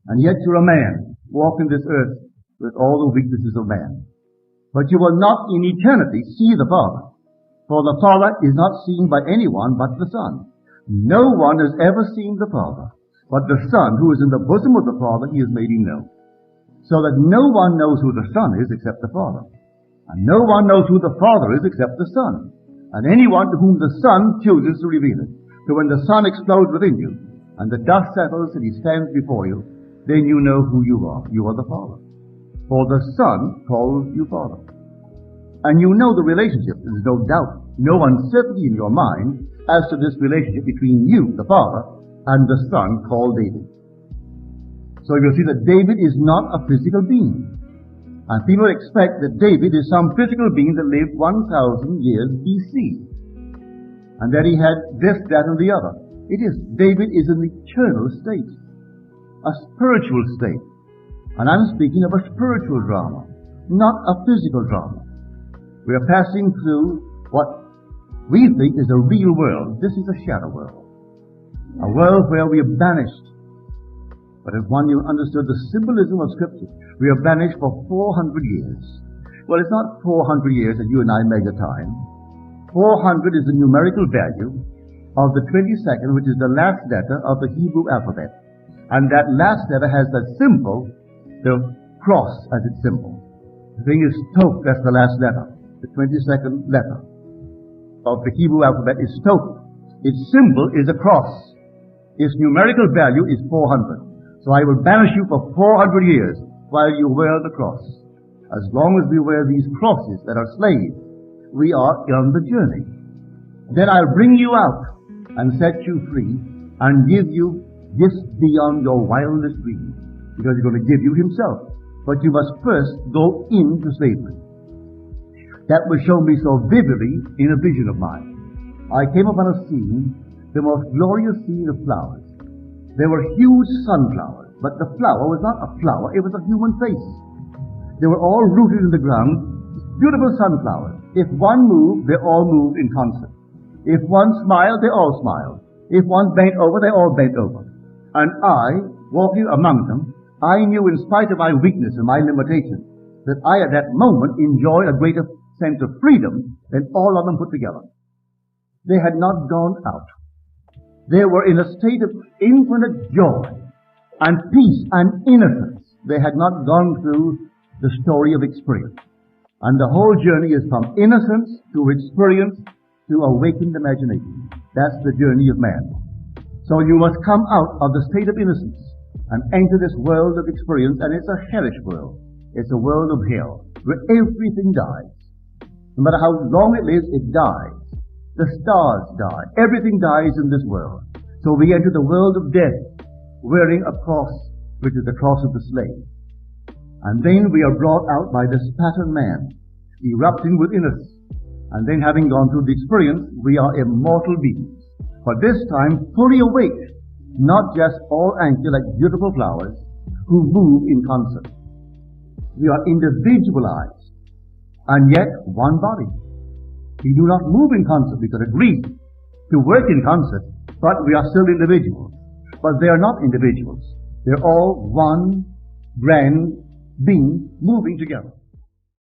And yet you're a man, walking this earth with all the weaknesses of man. But you will not in eternity see the Father. For the Father is not seen by anyone but the Son. No one has ever seen the Father, but the Son, who is in the bosom of the Father, he has made him known. So that no one knows who the Son is except the Father. And no one knows who the Father is except the Son. And anyone to whom the Son chooses to reveal it. So when the Son explodes within you, and the dust settles and he stands before you, then you know who you are. You are the Father. For the Son calls you Father. And you know the relationship. There is no doubt, no uncertainty in your mind as to this relationship between you, the Father, and the Son called David. So you'll see that David is not a physical being. And people expect that David is some physical being that lived 1,000 years BC. And that he had this, that, and the other. It is. David is an eternal state. A spiritual state. And I'm speaking of a spiritual drama, not a physical drama. We are passing through what we think is a real world. This is a shadow world. A world where we are banished. But if one you understood the symbolism of Scripture, we are banished for 400 years. Well, it's not 400 years that you and I measure time. 400 is the numerical value of the 22nd, which is the last letter of the Hebrew alphabet. And that last letter has that symbol, the cross as its symbol. The thing is Tov, that's the last letter. The 22nd letter of the Hebrew alphabet is Tov. Its symbol is a cross. Its numerical value is 400. So I will banish you for 400 years while you wear the cross. As long as we wear these crosses that are slaves, we are on the journey. Then I'll bring you out and set you free and give you gifts beyond your wildest dreams, because he's going to give you himself. But you must first go into slavery. That was shown me so vividly in a vision of mine. I came upon a scene, the most glorious scene of flowers. There were huge sunflowers, but the flower was not a flower, it was a human face. They were all rooted in the ground, beautiful sunflowers. If one moved, they all moved in concert. If one smiled, they all smiled. If one bent over, they all bent over. And I, walking among them, I knew in spite of my weakness and my limitations, that I at that moment enjoyed a greater sense of freedom than all of them put together. They had not gone out. They were in a state of infinite joy and peace and innocence. They had not gone through the story of experience. And the whole journey is from innocence to experience to awakened imagination. That's the journey of man. So you must come out of the state of innocence and enter this world of experience, and it's a hellish world. It's a world of hell, where everything dies. No matter how long it lives, it dies. The stars die. Everything dies in this world. So we enter the world of death, wearing a cross, which is the cross of the slave. And then we are brought out by this pattern man, erupting within us. And then having gone through the experience, we are immortal beings. But this time, fully awake, not just all anchored like beautiful flowers who move in concert. We are individualized, and yet one body. We do not move in concert. We could agree to work in concert, but we are still individuals. But they are not individuals. They're all one grand being moving together.